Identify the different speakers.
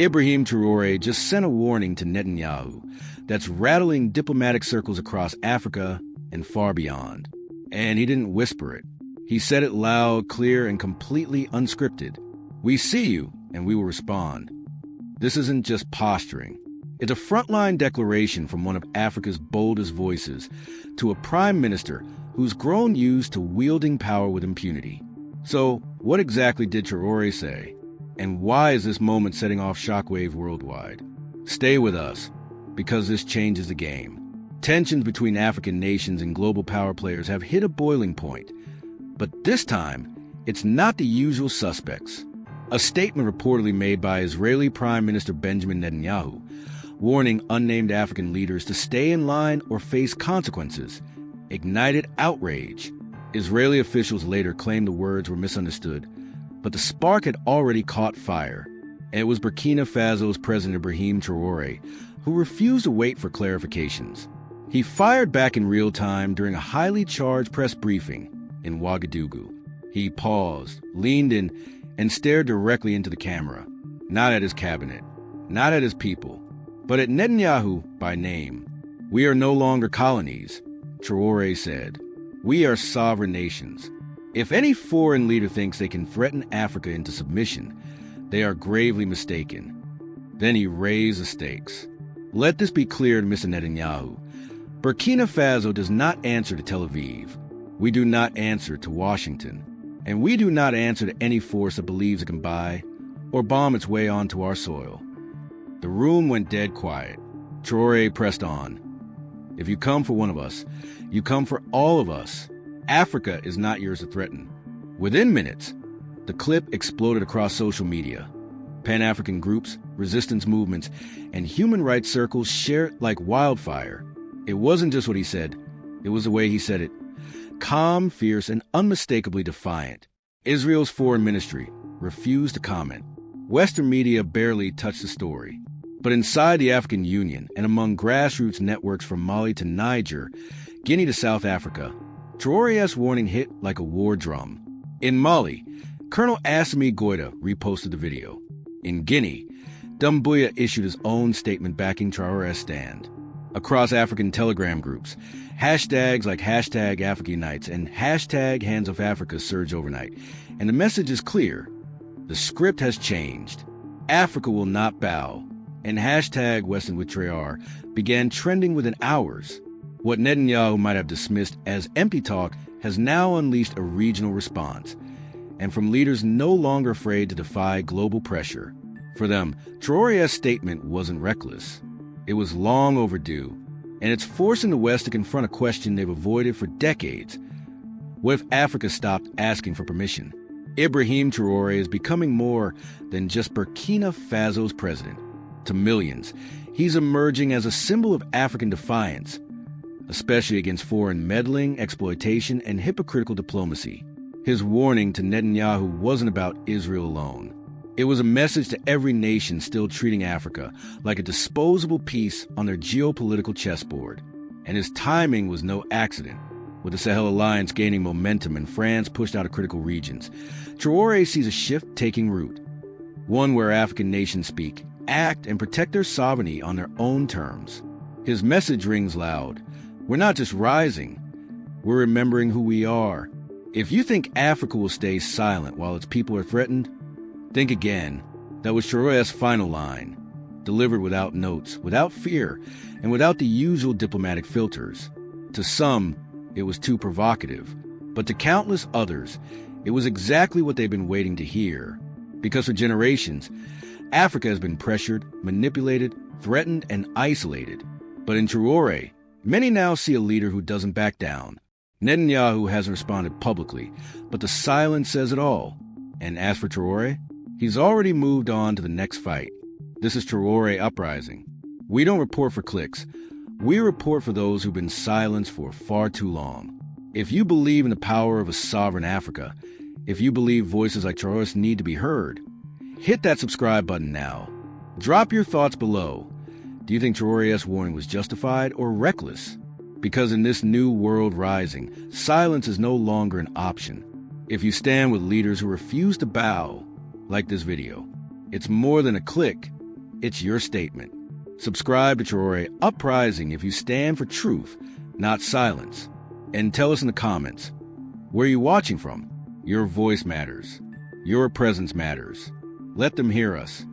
Speaker 1: Ibrahim Traoré just sent a warning to Netanyahu that's rattling diplomatic circles across Africa and far beyond. And he didn't whisper it. He said it loud, clear, and completely unscripted. We see you, and we will respond. This isn't just posturing. It's a frontline declaration from one of Africa's boldest voices to a prime minister who's grown used to wielding power with impunity. So, what exactly did Traoré say? And why is this moment setting off shockwave worldwide? Stay with us, because this changes the game. Tensions between African nations and global power players have hit a boiling point. But this time, it's not the usual suspects. A statement reportedly made by Israeli Prime Minister Benjamin Netanyahu, warning unnamed African leaders to stay in line or face consequences, ignited outrage. Israeli officials later claimed the words were misunderstood, but the spark had already caught fire. And it was Burkina Faso's President Ibrahim Traoré who refused to wait for clarifications. He fired back in real time during a highly charged press briefing in Ouagadougou. He paused, leaned in, and stared directly into the camera, not at his cabinet, not at his people, but at Netanyahu by name. We are no longer colonies, Traoré said. We are sovereign nations. If any foreign leader thinks they can threaten Africa into submission, they are gravely mistaken. Then he raised the stakes. Let this be clear to Mr. Netanyahu. Burkina Faso does not answer to Tel Aviv. We do not answer to Washington. And we do not answer to any force that believes it can buy or bomb its way onto our soil. The room went dead quiet. Traoré pressed on. If you come for one of us, you come for all of us. Africa is not yours to threaten. Within minutes, the clip exploded across social media. Pan-African groups, resistance movements, and human rights circles shared it like wildfire. It wasn't just what he said. It was the way he said it. Calm, fierce, and unmistakably defiant. Israel's foreign ministry refused to comment. Western media barely touched the story. But inside the African Union and among grassroots networks from Mali to Niger, Guinea to South Africa, Traoré's warning hit like a war drum. In Mali, Colonel Assimi Goïta reposted the video. In Guinea, Doumbouya issued his own statement backing Traoré's stand. Across African Telegram groups, hashtags like #AfricaUnites and #HandsOffAfrica surged overnight. And the message is clear. The script has changed. Africa will not bow. And #WesternWithTraor began trending within hours. What Netanyahu might have dismissed as empty talk has now unleashed a regional response, and from leaders no longer afraid to defy global pressure. For them, Traoré's statement wasn't reckless. It was long overdue, and it's forcing the West to confront a question they've avoided for decades. What if Africa stopped asking for permission? Ibrahim Traoré is becoming more than just Burkina Faso's president. To millions, he's emerging as a symbol of African defiance, especially against foreign meddling, exploitation, and hypocritical diplomacy. His warning to Netanyahu wasn't about Israel alone. It was a message to every nation still treating Africa like a disposable piece on their geopolitical chessboard. And his timing was no accident. With the Sahel alliance gaining momentum and France pushed out of critical regions, Traoré sees a shift taking root. One where African nations speak, act, and protect their sovereignty on their own terms. His message rings loud. We're not just rising, we're remembering who we are. If you think Africa will stay silent while its people are threatened, think again. That was Traoré's final line, delivered without notes, without fear, and without the usual diplomatic filters. To some, it was too provocative, but to countless others, it was exactly what they've been waiting to hear. Because for generations, Africa has been pressured, manipulated, threatened, and isolated. But in Traoré, many now see a leader who doesn't back down. Netanyahu hasn't responded publicly, but the silence says it all. And as for Traoré, he's already moved on to the next fight. This is Traoré Uprising. We don't report for clicks. We report for those who've been silenced for far too long. If you believe in the power of a sovereign Africa, if you believe voices like Traoré's need to be heard, hit that subscribe button now. Drop your thoughts below. Do you think Traoré's warning was justified or reckless? Because in this new world rising, silence is no longer an option. If you stand with leaders who refuse to bow, like this video, it's more than a click, It's your statement. Subscribe to Traoré Uprising if you stand for truth, not silence. And tell us in the comments, where are you watching from? Your voice matters. Your presence matters. Let them hear us.